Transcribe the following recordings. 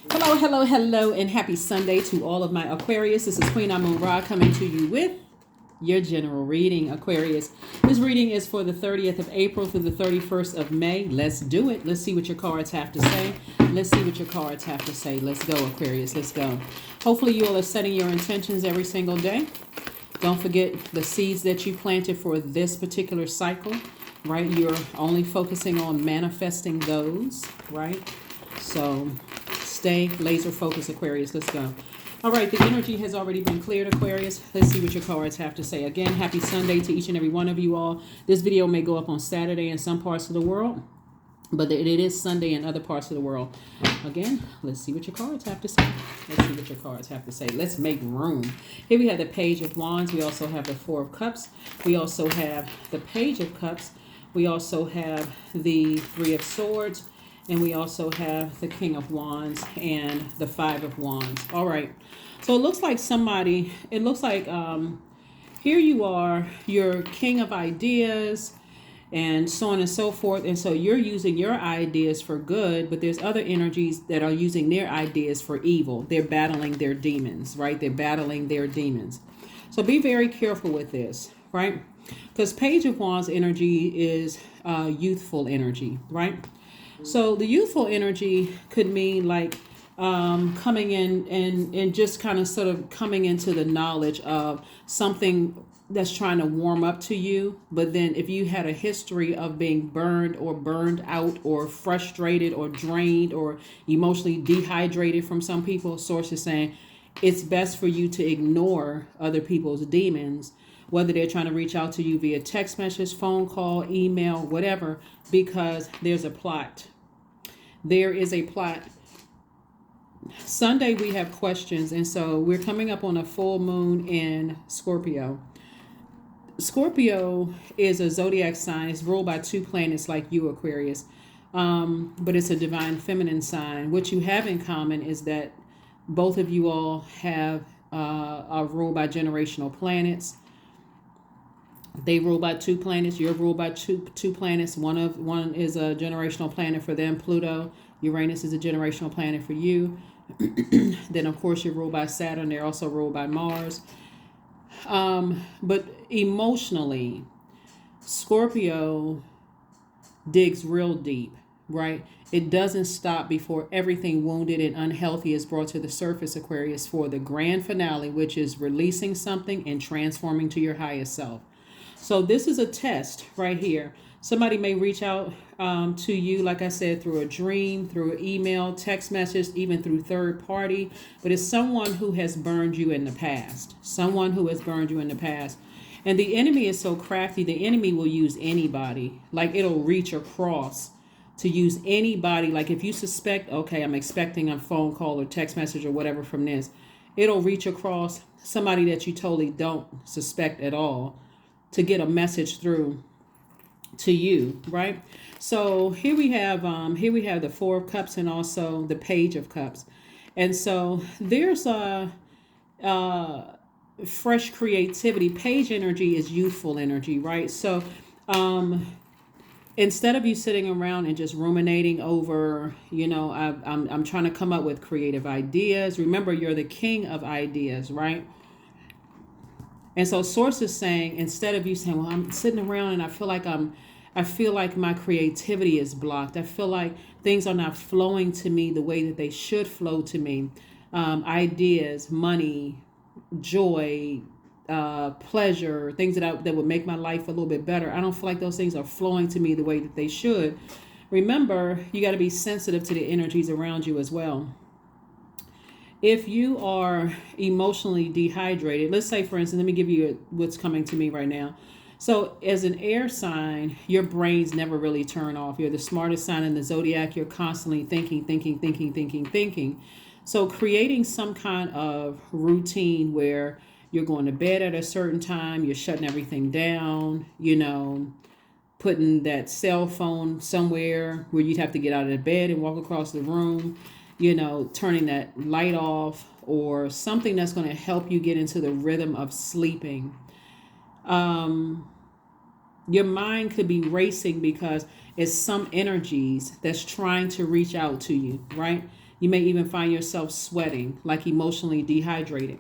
Hello, hello, hello, and happy Sunday to all of my Aquarius. This is Queen Amun Ra coming to you with your general reading, Aquarius. This reading is for the 30th of April through the 31st of May. Let's do it. Let's see what your cards have to say. Let's see what your cards have to say. Let's go, Aquarius. Let's go. Hopefully you all are setting your intentions every single day. Don't forget the seeds that you planted for this particular cycle, right? You're only focusing on manifesting those, right? So stay laser focused, Aquarius. Let's go. All right, the energy has already been cleared, Aquarius. Let's see what your cards have to say. Again, happy Sunday to each and every one of you all. This video may go up on Saturday in some parts of the world, but it is Sunday in other parts of the world. Again, let's see what your cards have to say. Let's see what your cards have to say. Let's make room. Here we have the Page of Wands. We also have the Four of Cups. We also have the Page of Cups. We also have the Three of Swords. And we also have the King of Wands and the Five of Wands. All right. So it looks like here you are, you're king of ideas and so on and so forth. And so you're using your ideas for good, but there's other energies that are using their ideas for evil. They're battling their demons, right? They're battling their demons. So be very careful with this, right? Because Page of Wands energy is youthful energy, right? So the youthful energy could mean like coming in and just kind of sort of coming into the knowledge of something that's trying to warm up to you. But then if you had a history of being burned or burned out or frustrated or drained or emotionally dehydrated from some people, source is saying it's best for you to ignore other people's demons, whether they're trying to reach out to you via text message, phone call, email, whatever, because there's a plot. There is a plot. Sunday we have questions, and so we're coming up on a full moon in Scorpio. Scorpio is a zodiac sign. It's ruled by two planets like you, Aquarius, but it's a divine feminine sign. What you have in common is that both of you all are ruled by generational planets. They rule by two planets. You're ruled by two planets. One is a generational planet for them, Pluto. Uranus is a generational planet for you. Then, of course, you're ruled by Saturn. They're also ruled by Mars. But emotionally, Scorpio digs real deep, right? It doesn't stop before everything wounded and unhealthy is brought to the surface, Aquarius, for the grand finale, which is releasing something and transforming to your highest self. So this is a test right here. Somebody may reach out to you, like I said, through a dream, through an email, text message, even through third party. But it's someone who has burned you in the past. Someone who has burned you in the past. And the enemy is so crafty. The enemy will use anybody. Like it'll reach across to use anybody. Like if you suspect, okay, I'm expecting a phone call or text message or whatever from this. It'll reach across somebody that you totally don't suspect at all to get a message through to you, right? So here we have the Four of Cups and also the Page of Cups. And so there's a fresh creativity. Page energy is youthful energy, right? So instead of you sitting around and just ruminating over, I'm trying to come up with creative ideas. Remember, you're the king of ideas, right? And so source is saying, instead of you saying, well, I'm sitting around and I feel like my creativity is blocked. I feel like things are not flowing to me the way that they should flow to me. Ideas, money, joy, pleasure, things that would make my life a little bit better. I don't feel like those things are flowing to me the way that they should. Remember, you got to be sensitive to the energies around you as well. If you are emotionally dehydrated, let's say, for instance, let me give you what's coming to me right now. So as an air sign, your brains never really turn off. You're the smartest sign in the zodiac. You're constantly thinking. So creating some kind of routine where you're going to bed at a certain time, you're shutting everything down, putting that cell phone somewhere where you'd have to get out of the bed and walk across the room, turning that light off or something that's going to help you get into the rhythm of sleeping. Your mind could be racing because it's some energies that's trying to reach out to you, right? You may even find yourself sweating, like emotionally dehydrated.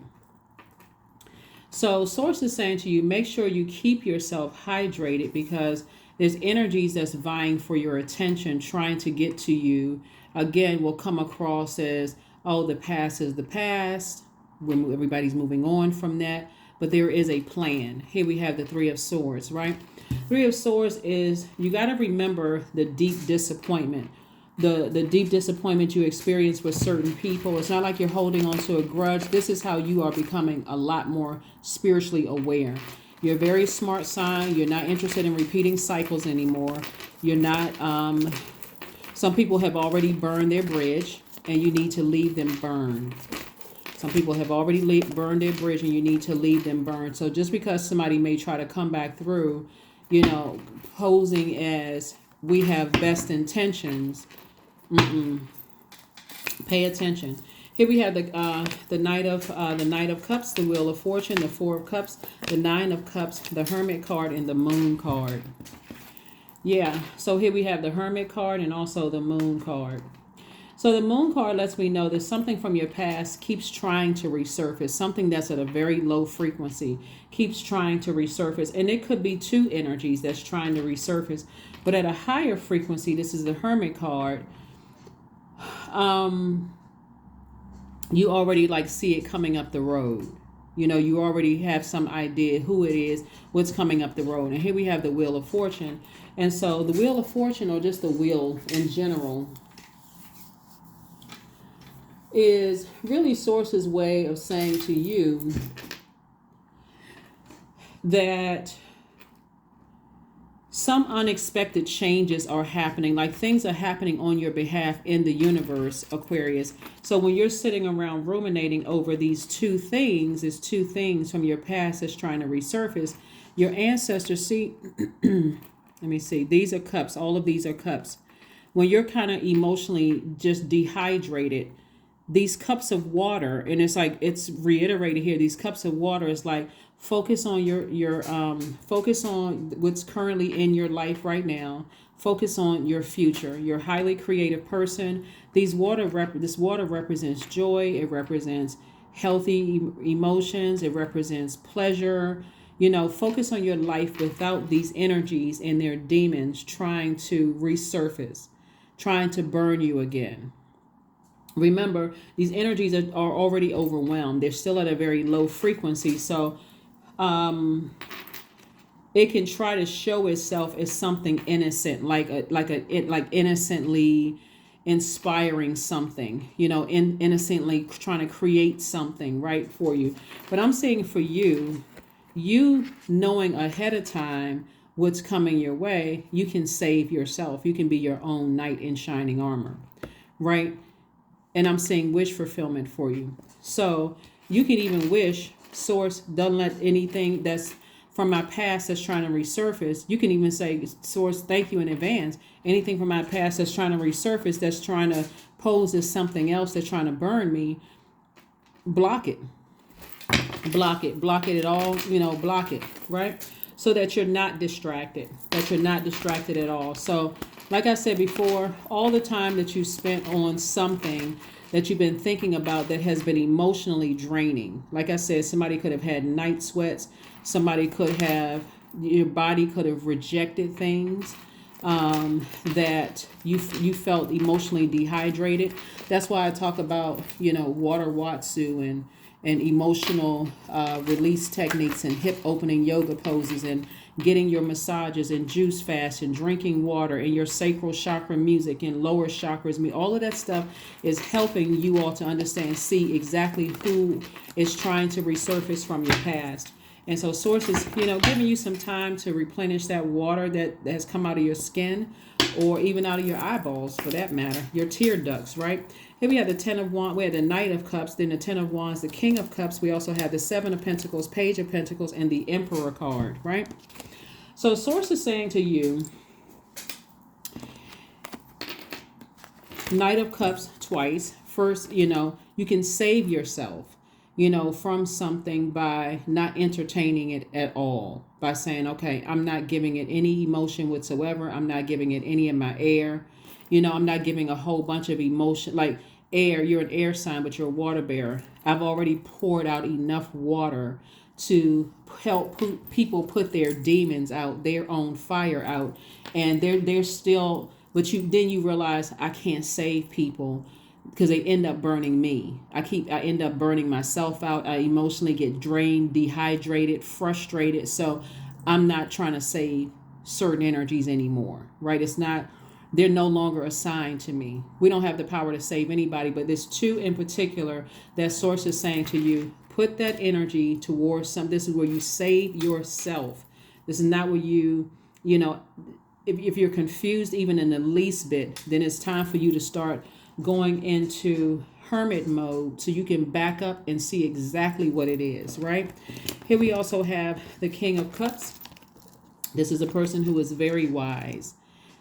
So Source is saying to you, make sure you keep yourself hydrated, because there's energies that's vying for your attention, trying to get to you. Again, will come across as, oh, the past is the past. When everybody's moving on from that. But there is a plan. Here we have the Three of Swords, right? Three of Swords is, you got to remember the deep disappointment. The deep disappointment you experience with certain people. It's not like you're holding on to a grudge. This is how you are becoming a lot more spiritually aware. You're a very smart sign. You're not interested in repeating cycles anymore. You're not, some people have already burned their bridge and you need to leave them burned. Some people have already burned their bridge and you need to leave them burned. So just because somebody may try to come back through, posing as we have best intentions, pay attention. Here we have the Knight of Cups, the Wheel of Fortune, the Four of Cups, the Nine of Cups, the Hermit card, and the Moon card. Yeah, so here we have the Hermit card and also the Moon card. So the Moon card lets me know that something from your past keeps trying to resurface. Something that's at a very low frequency keeps trying to resurface. And it could be two energies that's trying to resurface. But at a higher frequency, this is the Hermit card, you already see it coming up the road. You already have some idea who it is, what's coming up the road. And here we have the Wheel of Fortune. And so the Wheel of Fortune, or just the wheel in general, is really Source's way of saying to you that some unexpected changes are happening, like things are happening on your behalf in the universe, Aquarius. So when you're sitting around ruminating over these two things, it's two things from your past that's trying to resurface. Your ancestors see, let me see, these are cups. All of these are cups. When you're kind of emotionally just dehydrated, these cups of water, and it's reiterated here, these cups of water is like, focus on your focus on what's currently in your life right now. Focus on your future. You're a highly creative person. This water represents joy. It represents healthy emotions. It represents pleasure. Focus on your life without these energies and their demons trying to resurface, trying to burn you again. Remember, these energies are already overwhelmed. They're still at a very low frequency. So it can try to show itself as something innocent, like innocently inspiring something, innocently trying to create something right for you. But I'm saying for you knowing ahead of time what's coming your way, you can save yourself. You can be your own knight in shining armor, right? And I'm saying wish fulfillment for you. So you can even wish, Source, don't let anything that's from my past that's trying to resurface. You can even say, Source, thank you in advance. Anything from my past that's trying to resurface, that's trying to pose as something else, that's trying to burn me, block it. Block it at all, block it, right? So that you're not distracted, at all. So like I said before, all the time that you spent on something that you've been thinking about that has been emotionally draining. Like I said, somebody could have had night sweats. Your body could have rejected things that you felt emotionally dehydrated. That's why I talk about, water watsu and emotional release techniques and hip opening yoga poses and getting your massages and juice fast and drinking water and your sacral chakra music and lower chakras. All of that stuff is helping you all to understand, see exactly who is trying to resurface from your past. And so Source is, giving you some time to replenish that water that has come out of your skin, or even out of your eyeballs for that matter, your tear ducts, right? Here we have the Ten of Wands, we have the Knight of Cups, then the Ten of Wands, the King of Cups. We also have the Seven of Pentacles, Page of Pentacles, and the Emperor card, right? So Source is saying to you, Knight of Cups twice. First, you can save yourself, from something by not entertaining it at all. By saying, okay, I'm not giving it any emotion whatsoever. I'm not giving it any of my air. I'm not giving a whole bunch of emotion. Like air, you're an air sign, but you're a water bearer. I've already poured out enough water to help people put their demons out, their own fire out, and they're still. But you realize I can't save people because they end up burning me. I end up burning myself out. I emotionally get drained, dehydrated, frustrated. So I'm not trying to save certain energies anymore, right? It's not, they're no longer assigned to me. We don't have the power to save anybody, but there's two in particular that source is saying to you, put that energy towards this is where you save yourself. This is not where you know, if you're confused even in the least bit, then it's time for you to start going into hermit mode so you can back up and see exactly what it is, right? Here we also have the King of Cups. This is a person who is very wise,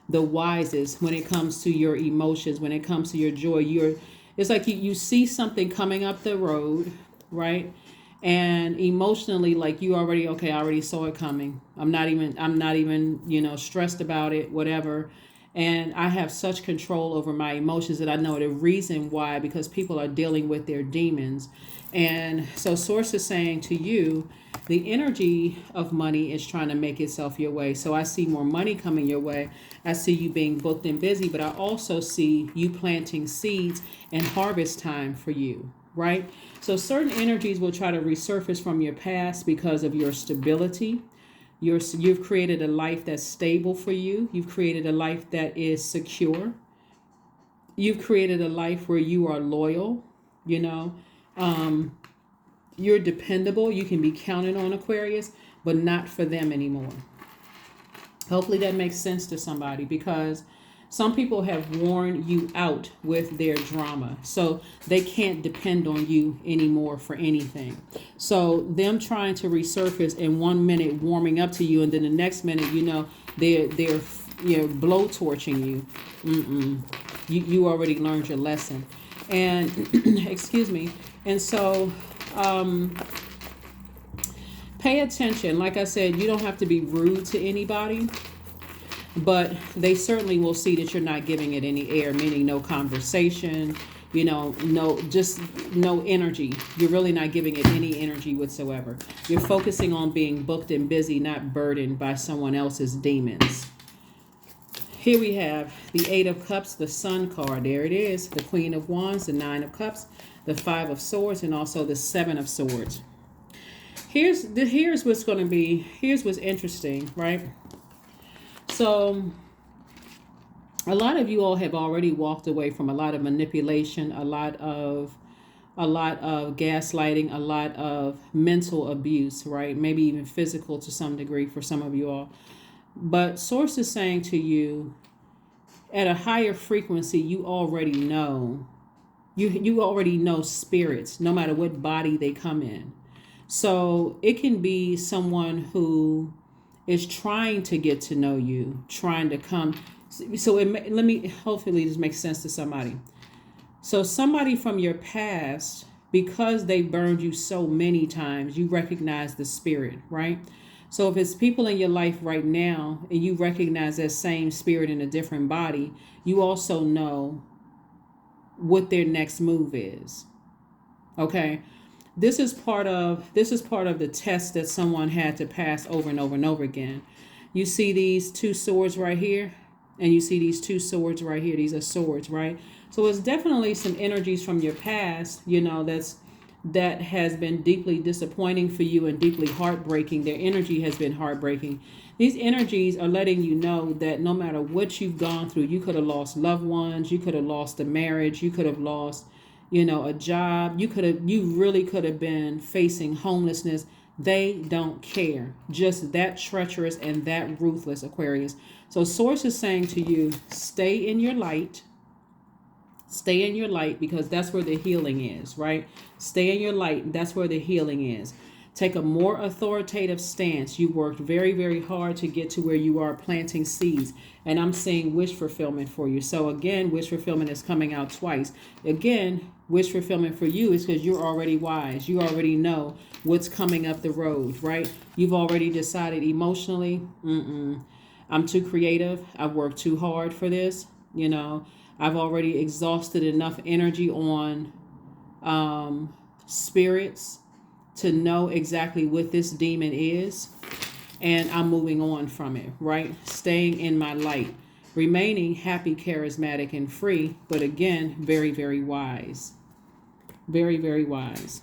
the wisest when it comes to your emotions, when it comes to your joy. It's like you see something coming up the road, right? And emotionally, like you already, okay, I already saw it coming. I'm not even, stressed about it, whatever. And I have such control over my emotions that I know the reason why, because people are dealing with their demons. And so source is saying to you, the energy of money is trying to make itself your way. So I see more money coming your way. I see you being booked and busy, but I also see you planting seeds and harvest time for you, right? So certain energies will try to resurface from your past because of your stability. You've created a life that's stable for you. You've created a life that is secure. You've created a life where you are loyal, you're dependable. You can be counted on, Aquarius, but not for them anymore. Hopefully that makes sense to somebody, because some people have worn you out with their drama. So they can't depend on you anymore for anything. So them trying to resurface in 1 minute, warming up to you, and then the next minute, they're blowtorching you. You already learned your lesson. And excuse me. And so pay attention. Like I said, you don't have to be rude to anybody, but they certainly will see that you're not giving it any air, meaning no conversation, no energy. You're really not giving it any energy whatsoever. You're focusing on being booked and busy, not burdened by someone else's demons. Here we have the Eight of Cups, the Sun card. There it is. The Queen of Wands, the Nine of Cups, the Five of Swords, and also the Seven of Swords. Here's what's interesting, right? So a lot of you all have already walked away from a lot of manipulation, a lot of gaslighting, a lot of mental abuse, right? Maybe even physical to some degree for some of you all. But source is saying to you, at a higher frequency, you already know. You already know spirits, no matter what body they come in. So it can be someone who is trying to get to know you, trying to come. So hopefully this makes sense to somebody. So somebody from your past, because they burned you so many times, you recognize the spirit, right? So if it's people in your life right now and you recognize that same spirit in a different body, you also know what their next move is. Okay? This is part of the test that someone had to pass over and over and over again. You see these two swords right here, and you see these two swords right here. These are swords, right? So it's definitely some energies from your past, that has been deeply disappointing for you and deeply heartbreaking. Their energy has been heartbreaking. These energies are letting you know that no matter what you've gone through, you could have lost loved ones, you could have lost a marriage, you could have lost, a job, you really could have been facing homelessness. They don't care. Just that treacherous and that ruthless, Aquarius. So source is saying to you, stay in your light. Stay in your light, because that's where the healing is, right? Stay in your light. That's where the healing is. Take a more authoritative stance. You worked very, very hard to get to where you are, planting seeds. And I'm seeing wish fulfillment for you. So again, wish fulfillment is coming out twice. Again, wish fulfillment for you is because you're already wise. You already know what's coming up the road, right? You've already decided emotionally, I'm too creative. I've worked too hard for this, I've already exhausted enough energy on spirits to know exactly what this demon is, and I'm moving on from it, right? Staying in my light, remaining happy, charismatic, and free, but again, very, very wise. Very, very wise.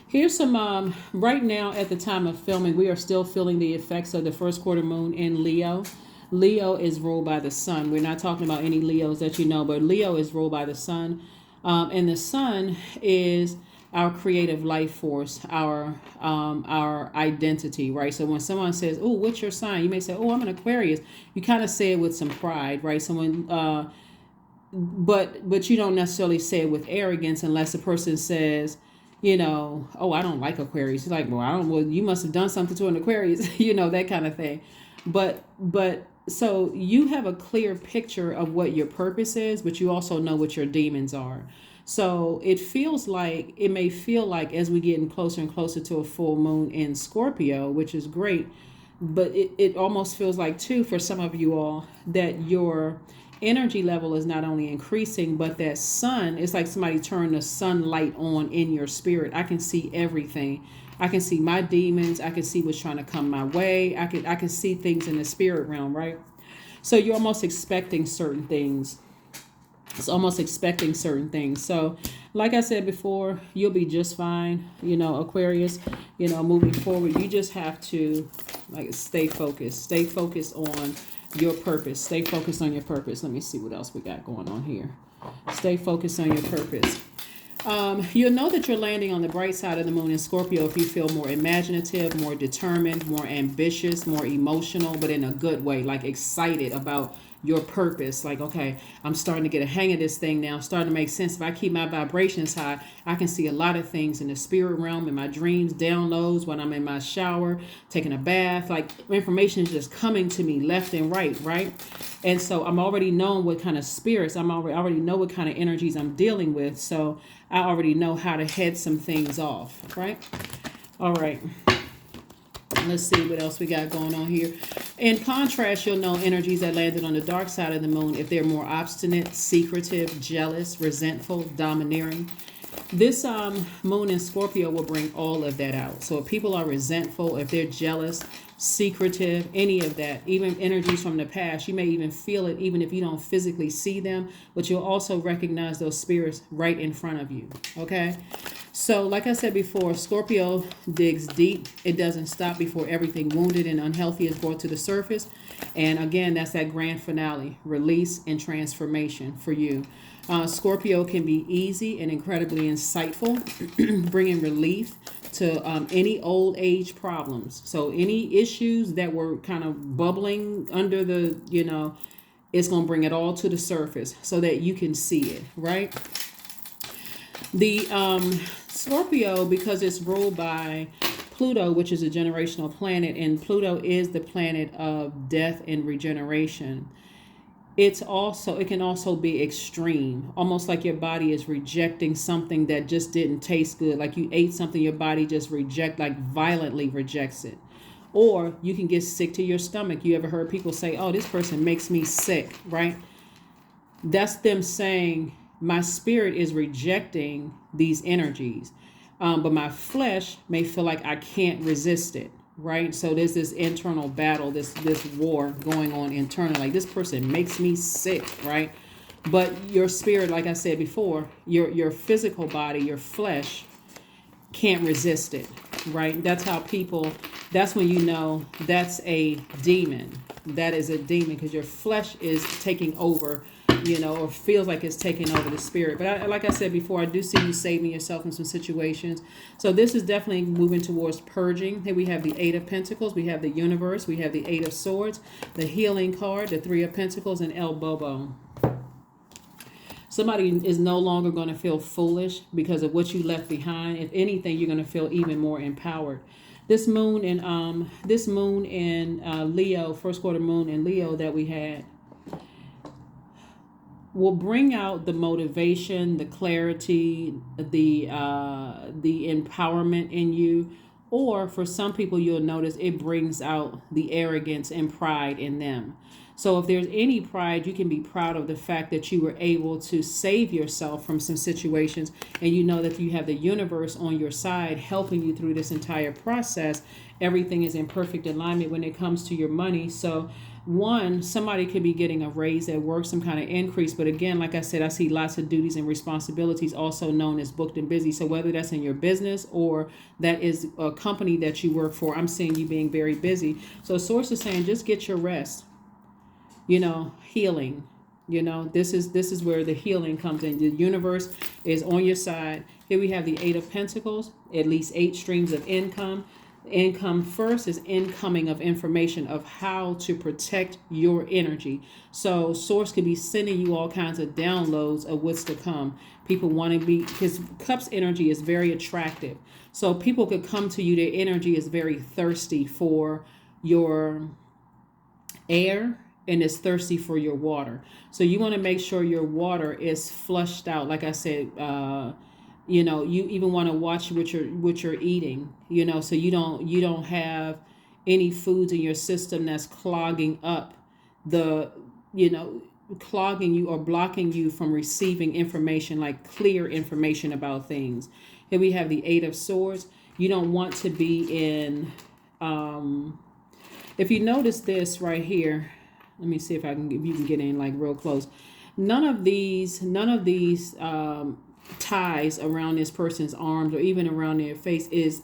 Here's some, right now at the time of filming, we are still feeling the effects of the first quarter moon in Leo. Leo is ruled by the sun. We're not talking about any Leos that you know, but Leo is ruled by the sun. And the sun is our creative life force, our identity, right? So when someone says, "Oh, what's your sign?" You may say, "Oh, I'm an Aquarius." You kind of say it with some pride, right? Someone, but you don't necessarily say it with arrogance unless the person says, "Oh, I don't like Aquarius." It's like, well, you must have done something to an Aquarius, that kind of thing. But so you have a clear picture of what your purpose is, but you also know what your demons are. So it may feel like as we get closer and closer to a full moon in Scorpio, which is great, but it almost feels like too, for some of you all, that your energy level is not only increasing, but that sun, it's like somebody turned the sunlight on in your spirit. I can see everything. I can see my demons. I can see what's trying to come my way. I can see things in the spirit realm, right? So you're almost expecting certain things. It's almost expecting certain things. So like I said before, you'll be just fine, Aquarius, moving forward. You just have to stay focused on your purpose. Stay focused on your purpose. Let me see what else we got going on here. Stay focused on your purpose. You'll know that you're landing on the bright side of the moon in Scorpio if you feel more imaginative, more determined, more ambitious, more emotional, but in a good way, like excited about your purpose. Like, okay, I'm starting to get a hang of this thing now. Starting to make sense. If I keep my vibrations high, I can see a lot of things in the spirit realm, in my dreams, downloads, when I'm in my shower, taking a bath. Like, information is just coming to me left and right, right? And so I'm already knowing what kind of spirits, I already know what kind of energies I'm dealing with. So I already know how to head some things off, right? All right. Let's see what else we got going on here. In contrast, you'll know energies that landed on the dark side of the moon if they're more obstinate, secretive, jealous, resentful, domineering. This moon in Scorpio will bring all of that out. So if people are resentful, if they're jealous, secretive, any of that, even energies from the past, you may even feel it even if you don't physically see them, but you'll also recognize those spirits right in front of you. Okay? So like I said before, Scorpio digs deep. It doesn't stop before everything wounded and unhealthy is brought to the surface. And again, that's that grand finale, release and transformation for you. Scorpio can be easy and incredibly insightful, bringing relief to any old age problems. So any issues that were kind of bubbling under the, it's going to bring it all to the surface so that you can see it, right? The Scorpio, because it's ruled by Pluto, which is a generational planet, and Pluto is the planet of death and regeneration. It can also be extreme, almost like your body is rejecting something that just didn't taste good. Like you ate something, your body just violently rejects it. Or you can get sick to your stomach. You ever heard people say, "Oh, this person makes me sick," right? That's them saying, my spirit is rejecting these energies, but my flesh may feel like I can't resist it. Right? So there's this internal battle, this war going on internally. Like, this person makes me sick, right? But your spirit, like I said before, your physical body, your flesh can't resist it, right? That's when you know that's a demon. That is a demon because your flesh is taking over, or feels like it's taking over the spirit. But like I said before, I do see you saving yourself in some situations. So this is definitely moving towards purging. Here we have the Eight of Pentacles. We have the Universe. We have the Eight of Swords, the Healing card, the Three of Pentacles, and El Bobo. Somebody is no longer going to feel foolish because of what you left behind. If anything, you're going to feel even more empowered. This moon in Leo, first quarter moon in Leo that we had, will bring out the motivation, the clarity, the empowerment in you. Or for some people, you'll notice it brings out the arrogance and pride in them. So if there's any pride, you can be proud of the fact that you were able to save yourself from some situations, and you know that you have the universe on your side helping you through this entire process. Everything is in perfect alignment when it comes to your money. So one, somebody could be getting a raise at work, some kind of increase. But again, like I said, I see lots of duties and responsibilities, also known as booked and busy. So whether that's in your business or that is a company that you work for, I'm seeing you being very busy. So source is saying just get your rest, healing. This is where the healing comes in. The universe is on your side. Here we have the 8 of Pentacles, at least 8 streams of income. Income first is incoming of information of how to protect your energy. So source could be sending you all kinds of downloads of what's to come. People want to be, because Cups energy is very attractive. So people could come to you. Their energy is very thirsty for your air and is thirsty for your water. So you want to make sure your water is flushed out. Like I said, you even want to watch what you're eating, so you don't have any foods in your system that's clogging up clogging you or blocking you from receiving information, like clear information about things. Here we have the 8 of Swords. You don't want to be in, if you notice this right here, let me see if you can get in like real close. None of these ties around this person's arms or even around their face is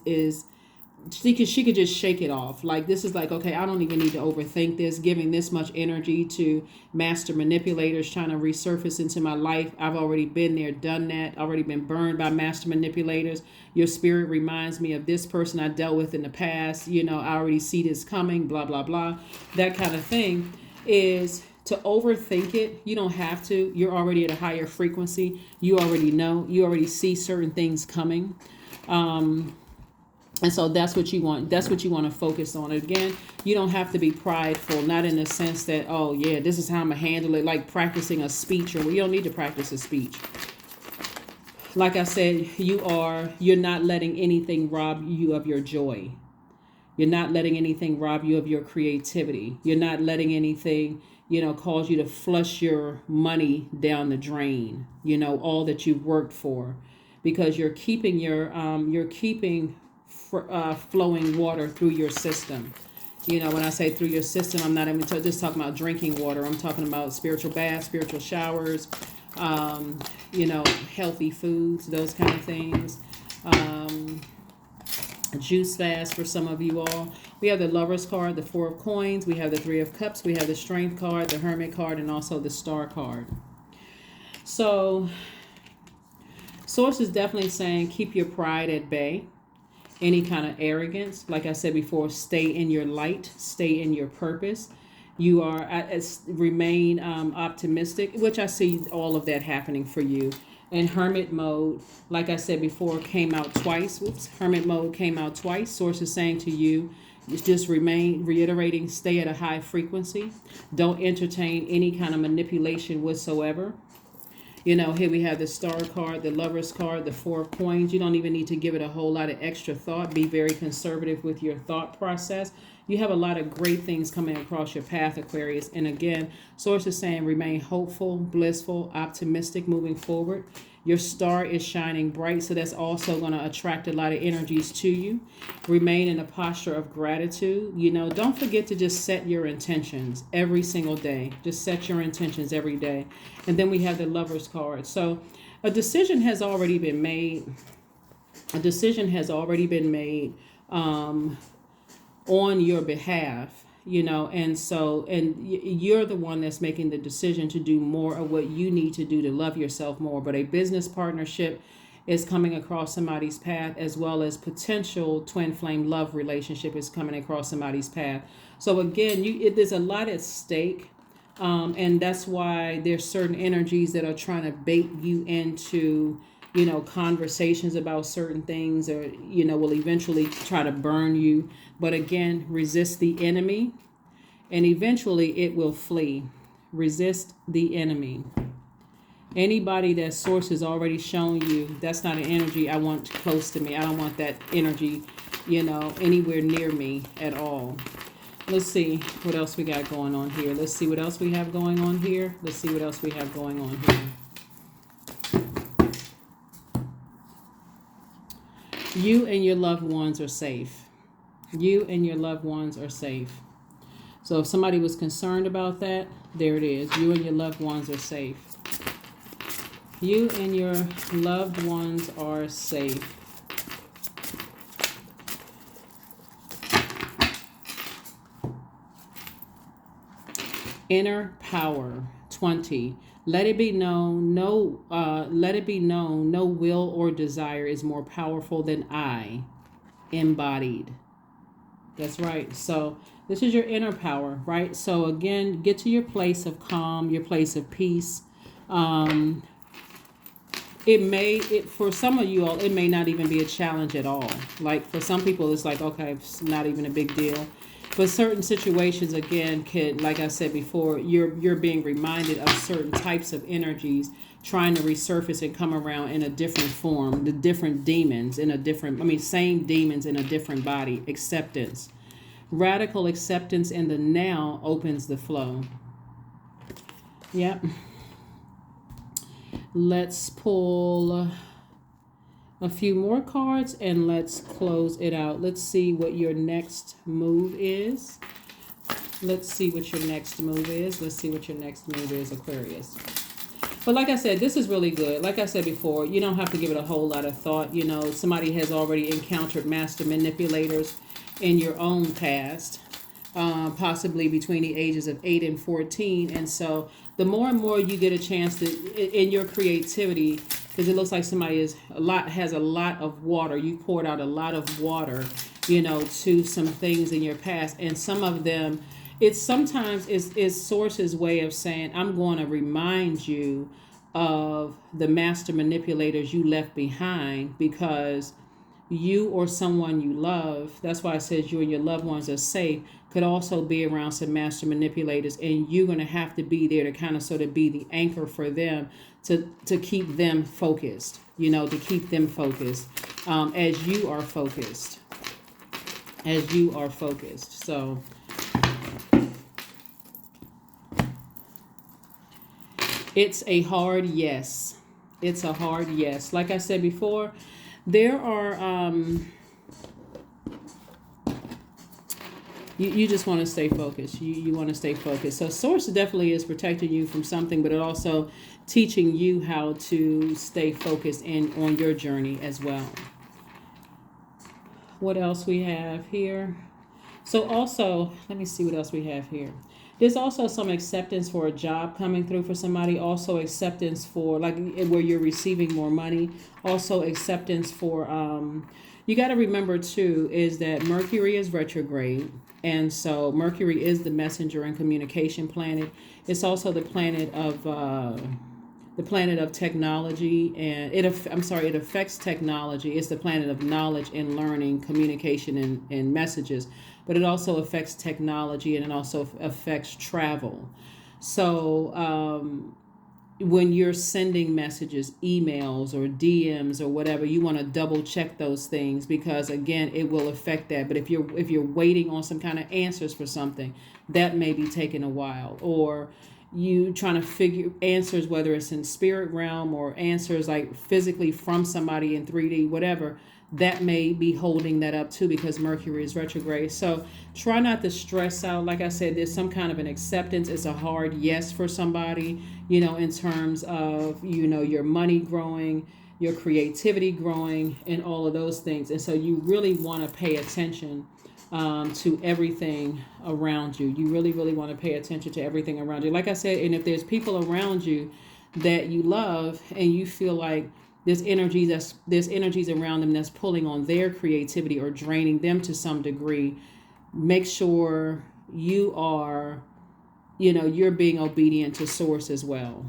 she could just shake it off. Like, this is like, okay, I don't even need to overthink this, giving this much energy to master manipulators trying to resurface into my life. I've already been there, done that, already been burned by master manipulators. Your spirit reminds me of this person I dealt with in the past. I already see this coming, blah, blah, blah. That kind of thing is to overthink it. You don't have to. You're already at a higher frequency. You already know. You already see certain things coming. And so that's what you want. That's what you want to focus on. Again, you don't have to be prideful, not in the sense that, oh, yeah, this is how I'm going to handle it, like practicing a speech, or you don't need to practice a speech. Like I said, you're not letting anything rob you of your joy. You're not letting anything rob you of your creativity. You're not letting anything, cause you to flush your money down the drain, all that you've worked for, because you're keeping flowing water through your system. When I say through your system, I'm not even just talking about drinking water. I'm talking about spiritual baths, spiritual showers, healthy foods, those kind of things. Juice fast for some of you all. We have the Lover's card, the 4 of Coins. We have the 3 of Cups. We have the Strength card, the Hermit card, and also the Star card. So, Source is definitely saying keep your pride at bay. Any kind of arrogance, like I said before, stay in your light, stay in your purpose. You remain optimistic, which I see all of that happening for you. And Hermit mode, like I said before, came out twice. Hermit mode came out twice. Source is saying to you, just reiterating, stay at a high frequency. Don't entertain any kind of manipulation whatsoever. Here we have the Star card, the Lover's card, the 4 of Coins. You don't even need to give it a whole lot of extra thought. Be very conservative with your thought process. You have a lot of great things coming across your path, Aquarius. And again, Source is saying remain hopeful, blissful, optimistic moving forward. Your star is shining bright, so that's also going to attract a lot of energies to you. Remain in a posture of gratitude. Don't forget to just set your intentions every single day. Just set your intentions every day. And then we have the Lover's card. So a decision has already been made. On your behalf, and you're the one that's making the decision to do more of what you need to do to love yourself more. But a business partnership is coming across somebody's path, as well as potential twin flame love relationship is coming across somebody's path. So again, there's a lot at stake. And that's why there's certain energies that are trying to bait you into conversations about certain things, or, will eventually try to burn you. But again, resist the enemy and eventually it will flee. Resist the enemy. Anybody that Source has already shown you, that's not an energy I want close to me. I don't want that energy, anywhere near me at all. Let's see what else we got going on here. Let's see what else we have going on here. Let's see what else we have going on here. You and your loved ones are safe. You and your loved ones are safe. So if somebody was concerned about that, there it is. You and your loved ones are safe. You and your loved ones are safe. Inner power, 20. Let it be known, no will or desire is more powerful than I, embodied. That's right. So this is your inner power, right? So again, get to your place of calm, your place of peace. For some of you all, it may not even be a challenge at all. Like for some people, it's like, okay, it's not even a big deal. But certain situations, again, like I said before, you're being reminded of certain types of energies trying to resurface and come around in a different form. The different demons in a different, same demons in a different body. Acceptance. Radical acceptance in the now opens the flow. Yep. Let's pull a few more cards and let's close it out. Let's see what your next move is. Let's see what your next move is. Let's see what your next move is, Aquarius. But like I said, this is really good. Like I said before, you don't have to give it a whole lot of thought. You know, somebody has already encountered master manipulators in your own past, possibly between the ages of 8 and 14. And so the more and more you get a chance to, in your creativity, because it looks like somebody has a lot of water. You poured out a lot of water, to some things in your past. And some of them, sometimes Source's way of saying, I'm going to remind you of the master manipulators you left behind, because you or someone you love, that's why it says you and your loved ones are safe, could also be around some master manipulators, and you're going to have to be there to kind of sort of be the anchor for them to keep them focused, to keep them focused as you are focused. So it's a hard yes. It's a hard yes. Like I said before, there are, you just want to stay focused. You want to stay focused. So Source definitely is protecting you from something, but it also teaching you how to stay focused on your journey as well. What else we have here? So also, let me see what else we have here. There's also some acceptance for a job coming through for somebody. Also acceptance for, like, where you're receiving more money. Also acceptance for, you got to remember too, is that Mercury is retrograde. And so Mercury is the messenger and communication planet. It's also the planet of technology, and it affects technology. It's the planet of knowledge and learning, communication and messages, but it also affects technology, and it also affects travel. So when you're sending messages, emails or DMs or whatever, you want to double check those things, because again, it will affect that. But if you're waiting on some kind of answers for something, that may be taking a while. Or you trying to figure answers, whether it's in spirit realm or answers like physically from somebody in 3D, whatever, that may be holding that up too, because Mercury is retrograde. So try not to stress out. Like I said, there's some kind of an acceptance. It's a hard yes for somebody, in terms of, your money growing, your creativity growing, and all of those things. And so you really want to pay attention to everything around you. You really, really want to pay attention to everything around you. Like I said, and if there's people around you that you love and you feel like there's energies around them that's pulling on their creativity or draining them to some degree, make sure you are, you're being obedient to Source as well.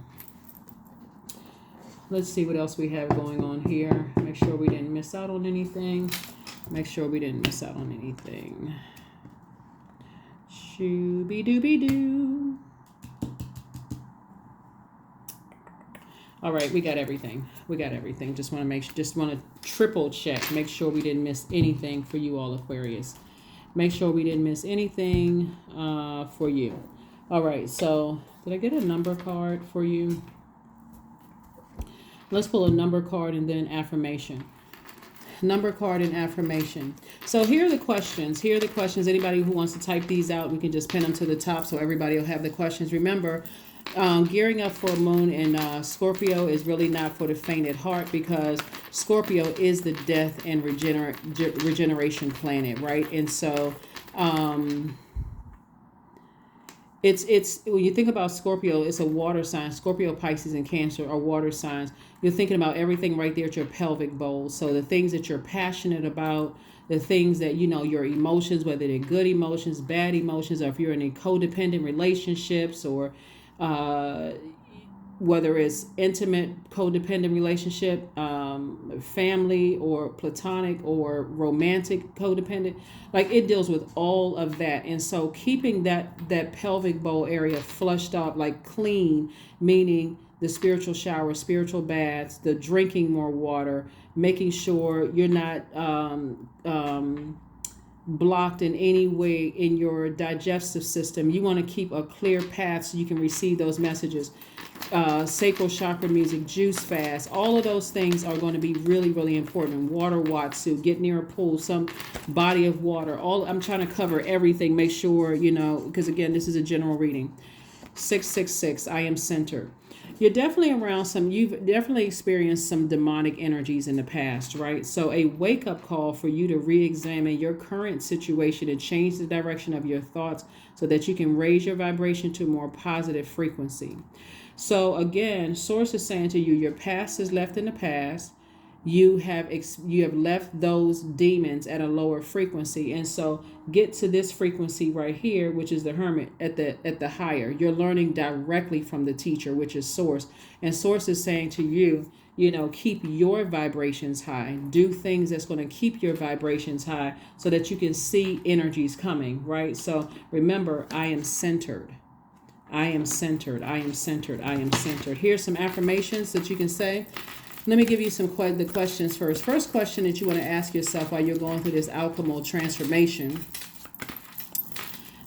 Let's see what else we have going on here. Make sure we didn't miss out on anything. Shooby-dooby-doo. All right, we got everything. Just want to triple check, make sure we didn't miss anything for you all, Aquarius. Make sure we didn't miss anything for you. All right, so did I get a number card for you? Let's pull a number card and then affirmation. Number card and affirmation. So here are the questions. Here are the questions. Anybody who wants to type these out, we can just pin them to the top so everybody will have the questions. Remember, gearing up for a moon in Scorpio is really not for the faint at heart, because Scorpio is the death and regeneration planet, right? And so it's when you think about Scorpio, it's a water sign. Scorpio, Pisces, and Cancer are water signs. You're thinking about everything right there at your pelvic bowl. So the things that you're passionate about, the things that, you know, your emotions, whether they're good emotions, bad emotions, or if you're in a codependent relationships, or whether it's intimate codependent relationship, family, or platonic or romantic codependent, like it deals with all of that. And so keeping that pelvic bowl area flushed out, like clean, meaning the spiritual shower, spiritual baths, the drinking more water, making sure you're not blocked in any way in your digestive system. You want to keep a clear path so you can receive those messages. Sacral chakra music, juice fast, all of those things are going to be really, really important. Water watsu, get near a pool, some body of water. I'm trying to cover everything. Make sure, you know, because again, this is a general reading. 666, I am centered. You're definitely you've definitely experienced some demonic energies in the past, right? So a wake-up call for you to re-examine your current situation and change the direction of your thoughts so that you can raise your vibration to a more positive frequency. So again, Source is saying to you, your past is left in the past. You have left those demons at a lower frequency, and so get to this frequency right here, which is the Hermit, at the higher. You're learning directly from the teacher, which is Source, and Source is saying to you, you know, keep your vibrations high. Do things that's going to keep your vibrations high so that you can see energies coming, right? So remember, I am centered. I am centered. I am centered. I am centered. Here's some affirmations that you can say. Let me give you the questions first. First question that you want to ask yourself while you're going through this alchemical transformation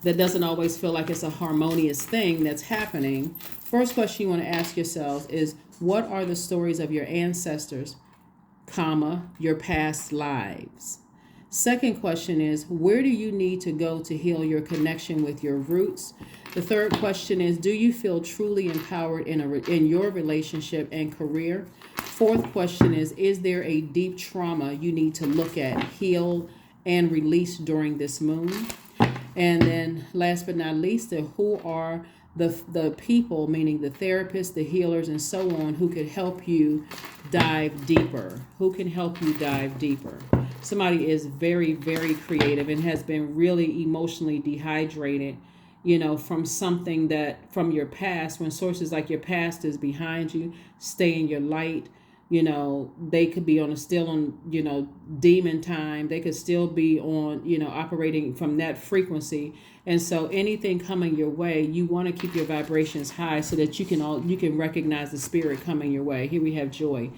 that doesn't always feel like it's a harmonious thing that's happening. First question you want to ask yourself is, what are the stories of your ancestors, your past lives? Second question is, where do you need to go to heal your connection with your roots? The third question is, do you feel truly empowered in your relationship and career? Fourth question is there a deep trauma you need to look at, heal, and release during this moon? And then last but not least, who are the people, meaning the therapists, the healers, and so on, who could help you dive deeper? Who can help you dive deeper? Somebody is very, very creative and has been really emotionally dehydrated, you know, from something from your past. When sources like your past is behind you, stay in your light. You know, they could be still on, you know, demon time. They could still be on, you know, operating from that frequency. And so anything coming your way, you want to keep your vibrations high so that you can recognize the spirit coming your way. Here we have joy.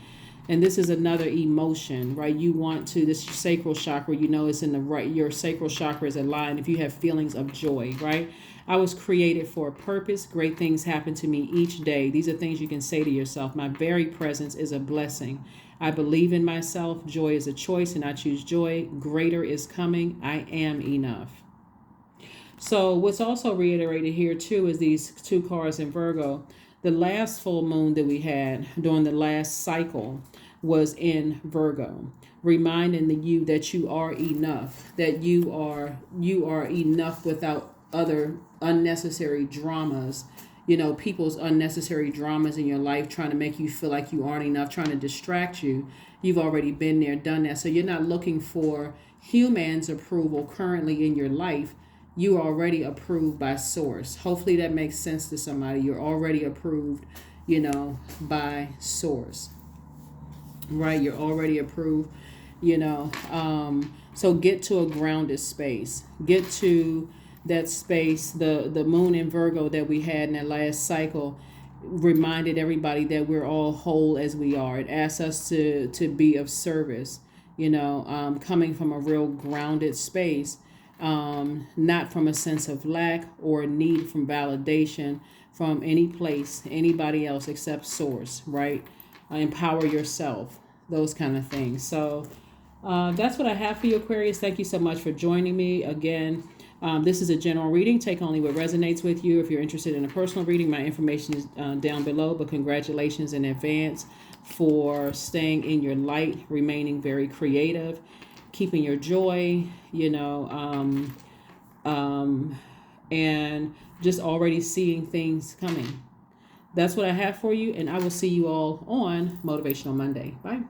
And this is another emotion, right? This sacral chakra, you know, it's in the right, your sacral chakra is aligned if you have feelings of joy, right? I was created for a purpose. Great things happen to me each day. These are things you can say to yourself. My very presence is a blessing. I believe in myself. Joy is a choice, and I choose joy. Greater is coming. I am enough. So what's also reiterated here too is these two cards in Virgo. The last full moon that we had during the last cycle was in Virgo, reminding you that you are enough, that you are enough without other unnecessary dramas, you know, people's unnecessary dramas in your life trying to make you feel like you aren't enough, trying to distract you. You've already been there, done that. So you're not looking for humans' approval currently in your life. You are already approved by Source. Hopefully that makes sense to somebody. You're already approved, you know, by Source, right? You're already approved, you know. So get to a grounded space. Get to that space. The moon in Virgo that we had in that last cycle reminded everybody that we're all whole as we are. It asks us to be of service, you know, coming from a real grounded space. not from a sense of lack or need from validation from any place, anybody else except source, right? Empower yourself, those kind of things. So that's what I have for you, Aquarius. Thank you so much for joining me again. This is a general reading. Take only what resonates with you. If you're interested in a personal reading, my information is down below. But congratulations in advance for staying in your light, remaining very creative, keeping your joy, and just already seeing things coming. That's what I have for you, and I will see you all on Motivational Monday. Bye.